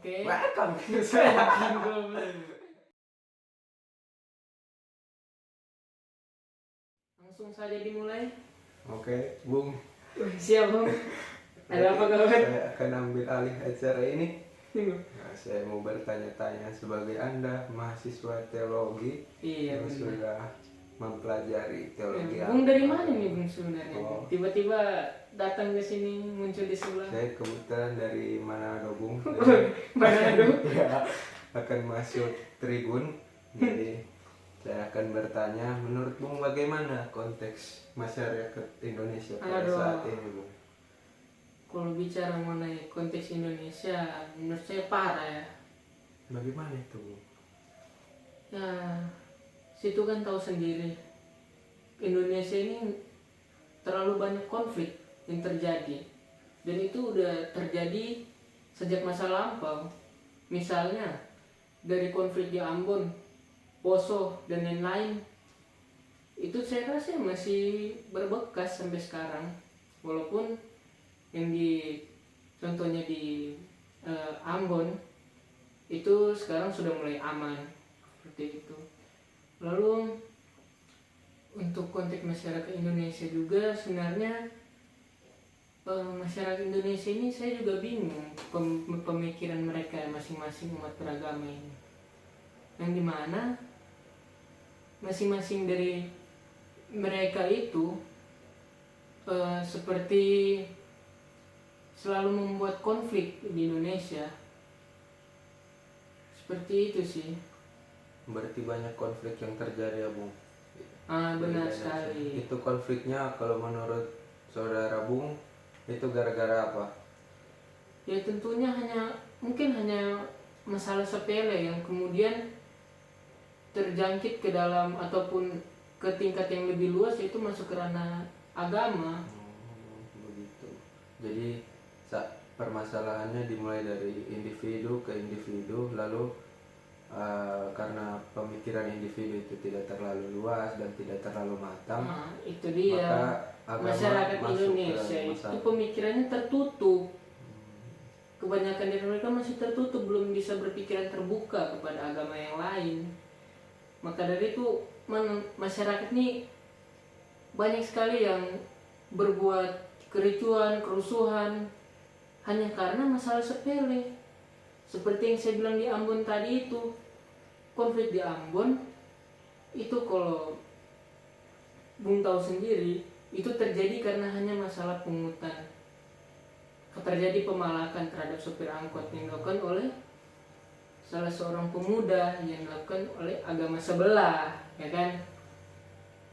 Oke. Welcome to Langsung saja dimulai. Oke, Bung. Siap, Bung. Ada apa kawan? Saya akan ambil alih acara ini. Saya mau bertanya-tanya sebagai Anda mahasiswa teologi Iya, yang sudah mempelajari teologi. Bung dari mana nih Bung sebenarnya? Oh. Tiba-tiba datang ke sini muncul di sebelah. Saya kebetulan dari Manado, Bung. Manado. Ya, akan masuk tribun. Jadi saya akan bertanya, menurut Bung bagaimana konteks masyarakat Indonesia pada saat ini, Bung? Kalau bicara mengenai konteks Indonesia, menurut saya parah ya. Bagaimana itu, Bung? Ya, situ kan tahu sendiri. Indonesia ini terlalu banyak konflik yang terjadi. Dan itu udah terjadi sejak masa lampau. Misalnya dari konflik di Ambon, Poso, dan lain-lain. Itu saya rasa masih berbekas sampai sekarang. Walaupun yang contohnya di Ambon itu sekarang sudah mulai aman seperti itu. Lalu untuk konteks masyarakat Indonesia juga sebenarnya masyarakat Indonesia ini saya juga bingung pemikiran mereka masing-masing umat beragama ini, yang dimana masing-masing dari mereka itu seperti selalu membuat konflik di Indonesia. Seperti itu sih. Berarti banyak konflik yang terjadi ya, Bung? Benar sekali. Itu konfliknya kalau menurut saudara Bung itu gara-gara apa? Ya tentunya mungkin hanya masalah sepele yang kemudian terjangkit ke dalam ataupun ke tingkat yang lebih luas, yaitu masuk ke ranah agama. Begitu. Jadi permasalahannya dimulai dari individu ke individu, lalu karena pemikiran individu itu tidak terlalu luas dan tidak terlalu matang, itu dia. maka masyarakat Indonesia itu pemikirannya tertutup. Kebanyakan dari mereka masih tertutup, belum bisa berpikiran terbuka kepada agama yang lain. Maka dari itu masyarakat ini banyak sekali yang berbuat kericuan, kerusuhan hanya karena masalah sepele. Seperti yang saya bilang di Ambon tadi itu, konflik di Ambon itu kalau Bung tahu sendiri, itu terjadi karena hanya masalah pungutan. Terjadi pemalakan terhadap sopir angkot yang dilakukan oleh salah seorang pemuda yang dilakukan oleh agama sebelah, ya kan?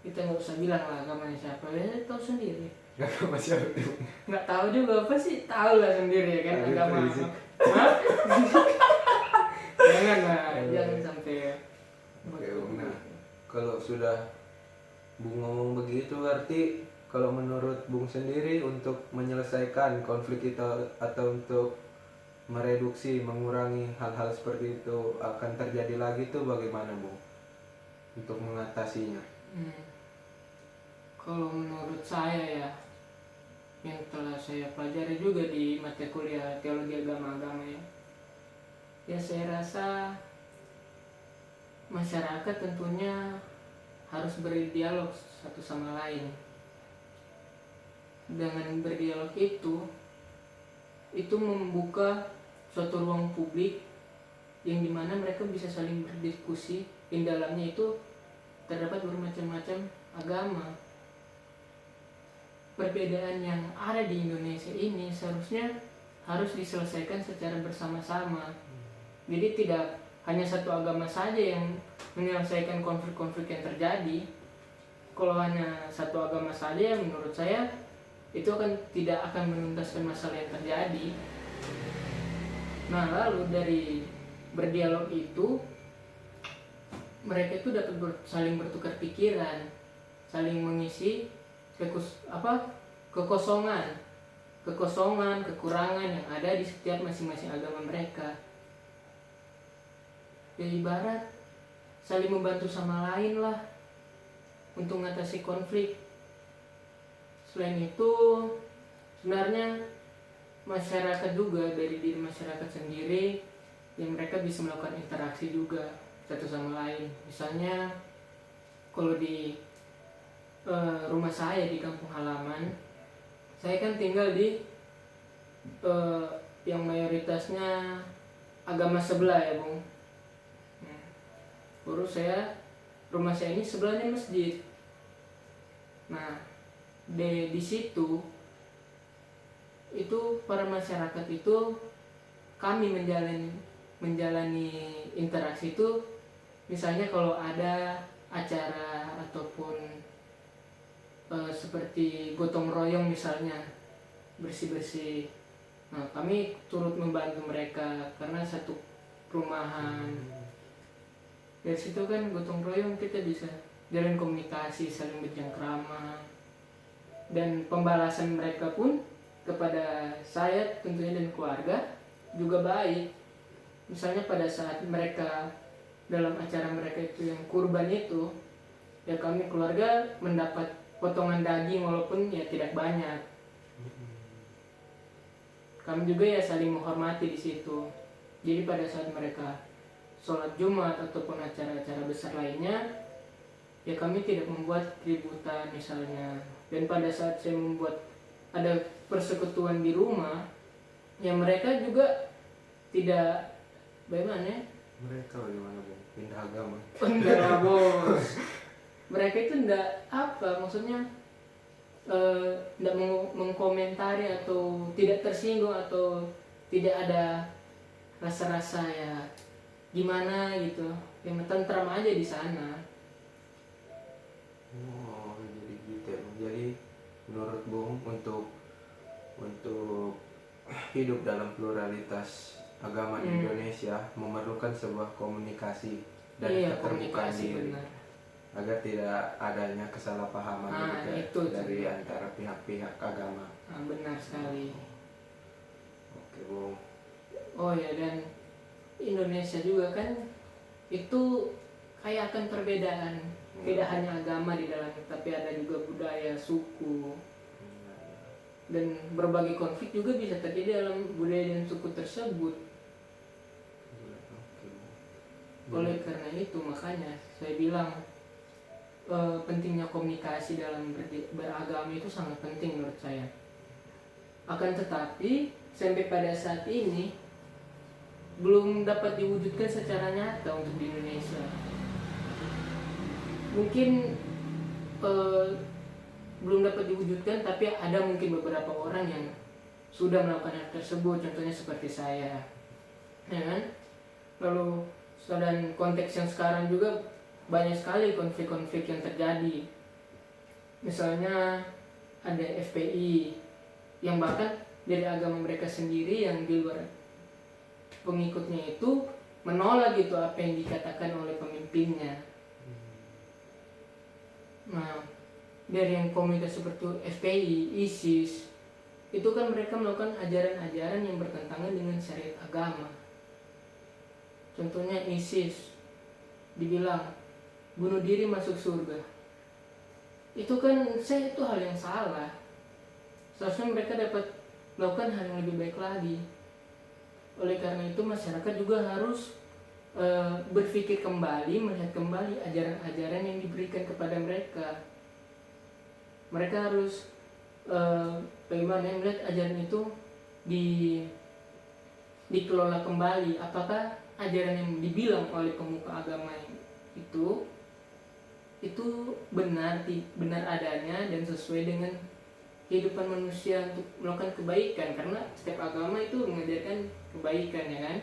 Kita nggak usah bilang lah agamanya siapa, ya tahu sendiri. Agama siapa? Nggak tahu juga apa sih, tahu lah sendiri ya kan agama apa. Jangan lah, jangan sampai. Oke, nah kalau sudah Bung ngomong begitu, berarti kalau menurut Bung sendiri untuk menyelesaikan konflik itu atau untuk mereduksi, mengurangi hal-hal seperti itu akan terjadi lagi tuh bagaimana, Bung? Untuk mengatasinya? Kalau menurut saya ya, yang telah saya pelajari juga di mata kuliah teologi agama-agama ya saya rasa masyarakat tentunya harus berdialog satu sama lain. Dengan berdialog itu membuka suatu ruang publik yang dimana mereka bisa saling berdiskusi, di dalamnya itu terdapat bermacam-macam agama. Perbedaan yang ada di Indonesia ini seharusnya harus diselesaikan secara bersama-sama. Jadi tidak hanya satu agama saja yang menyelesaikan konflik-konflik yang terjadi. Kalau hanya satu agama saja, menurut saya itu tidak akan menuntaskan masalah yang terjadi. Nah, lalu dari berdialog itu mereka itu dapat saling bertukar pikiran, saling mengisi kekosongan, kekurangan yang ada di setiap masing-masing agama mereka. Ya ibarat saling membantu sama lain lah untuk mengatasi konflik. Selain itu, sebenarnya masyarakat juga dari diri masyarakat sendiri yang mereka bisa melakukan interaksi juga satu sama lain. Misalnya kalau di rumah saya di kampung halaman, saya kan tinggal di yang mayoritasnya agama sebelah ya Bung. Terus rumah saya ini sebelahnya masjid. Nah di situ itu para masyarakat itu kami menjalani interaksi itu, misalnya kalau ada acara ataupun seperti gotong royong misalnya bersih-bersih, nah kami turut membantu mereka karena satu perumahan. Dari situ kan gotong royong kita bisa jalin komunikasi, saling bercengkrama, dan pembalasan mereka pun kepada saya tentunya dan keluarga juga baik. Misalnya pada saat mereka dalam acara mereka itu yang kurban itu, ya kami keluarga mendapat potongan daging walaupun ya tidak banyak. Kami juga ya saling menghormati di situ. Jadi pada saat mereka sholat Jumat ataupun acara-acara besar lainnya, ya kami tidak membuat keributan misalnya. Dan pada saat saya membuat ada persekutuan di rumah, ya mereka juga tidak bagaimana ya? Mereka bagaimana Bung? Pindah agama? Enggak bos. Mereka itu enggak maksudnya tidak mengkomentari atau tidak tersinggung atau tidak ada rasa-rasa ya gimana gitu, yang tentram aja di sana. Oh jadi gitu. Jadi menurut Bung untuk hidup dalam pluralitas agama di Indonesia memerlukan sebuah komunikasi dan keterbukaan diri, benar, agar tidak adanya kesalahpahaman dari antara pihak-pihak agama. Benar sekali. Oke Bung. Oh ya, dan Indonesia juga kan itu kaya akan perbedaan. Tidak hanya agama di dalamnya, tapi ada juga budaya, suku, dan berbagai konflik juga bisa terjadi dalam budaya dan suku tersebut. Oleh karena itu makanya saya bilang pentingnya komunikasi dalam beragama itu sangat penting menurut saya. Akan tetapi sampai pada saat ini belum dapat diwujudkan secara nyata untuk di Indonesia. Mungkin belum dapat diwujudkan, tapi ada mungkin beberapa orang yang sudah melakukan hal tersebut, contohnya seperti saya, ya kan? Lalu dan konteks yang sekarang juga banyak sekali konflik-konflik yang terjadi. Misalnya ada FPI yang bahkan dari agama mereka sendiri yang di luar pengikutnya itu menolak gitu apa yang dikatakan oleh pemimpinnya. Nah, dari yang komunitas seperti FPI, ISIS, itu kan mereka melakukan ajaran-ajaran yang bertentangan dengan syariat agama. Contohnya ISIS dibilang bunuh diri masuk surga. Itu kan itu hal yang salah. Seharusnya mereka dapat melakukan hal yang lebih baik lagi. Oleh karena itu masyarakat juga harus berpikir kembali, melihat kembali ajaran-ajaran yang diberikan kepada mereka. Mereka harus bagaimana melihat ajaran itu dikelola kembali. Apakah ajaran yang dibilang oleh pemuka agama itu benar adanya dan sesuai dengan kehidupan manusia untuk melakukan kebaikan, karena setiap agama itu mengajarkan kebaikan, ya kan?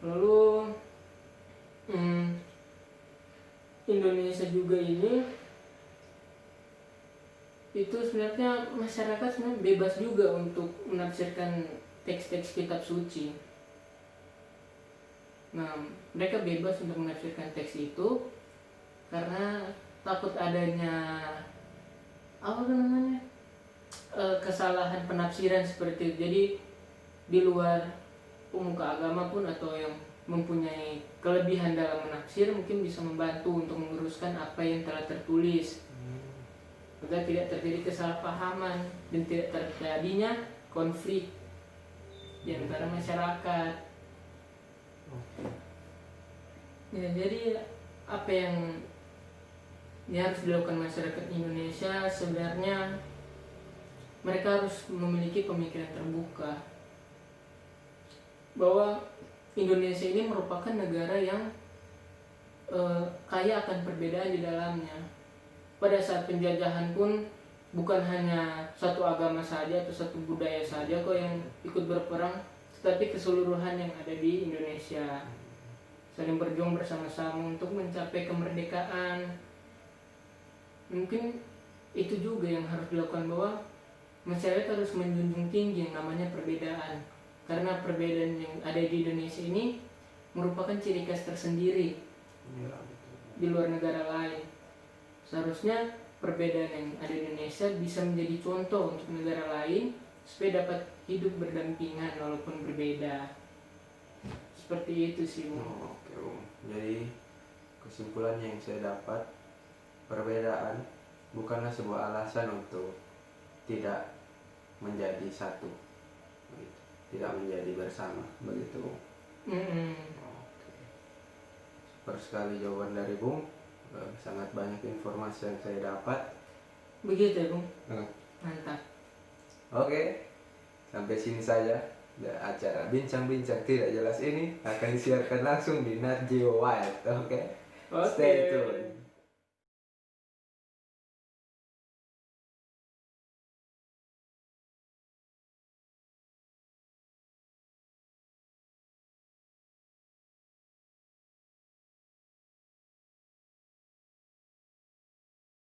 Lalu Indonesia juga ini itu sebenarnya masyarakat sebenarnya bebas juga untuk menafsirkan teks-teks kitab suci. Nah, mereka bebas untuk menafsirkan teks itu karena takut adanya kesalahan penafsiran seperti itu. Jadi di luar pemuka agama pun atau yang mempunyai kelebihan dalam menafsir mungkin bisa membantu untuk meluruskan apa yang telah tertulis agar tidak terjadi kesalahpahaman dan tidak terjadinya konflik di antara masyarakat. Ya, jadi apa yang harus dilakukan masyarakat Indonesia sebenarnya mereka harus memiliki pemikiran terbuka bahwa Indonesia ini merupakan negara yang kaya akan perbedaan di dalamnya. Pada saat penjajahan pun bukan hanya satu agama saja atau satu budaya saja kok yang ikut berperang, tetapi keseluruhan yang ada di Indonesia saling berjuang bersama-sama untuk mencapai kemerdekaan. Mungkin itu juga yang harus dilakukan, bahwa masyarakat harus menjunjung tinggi yang namanya perbedaan, karena perbedaan yang ada di Indonesia ini merupakan ciri khas tersendiri di luar negara lain. Seharusnya perbedaan yang ada di Indonesia bisa menjadi contoh untuk negara lain supaya dapat hidup berdampingan walaupun berbeda. Seperti itu sih, Bu. Oke, Bung. Jadi kesimpulannya yang saya dapat, perbedaan bukanlah sebuah alasan untuk tidak menjadi satu, tidak menjadi bersama, begitu, Bung. Oke. Super sekali jawaban dari Bung. Sangat banyak informasi yang saya dapat. Begitu ya, Bung. Mantap. Oke, sampai sini saja. Acara bincang-bincang tidak jelas ini akan disiarkan langsung di Nat Geo Wild. Oke. Stay tuned.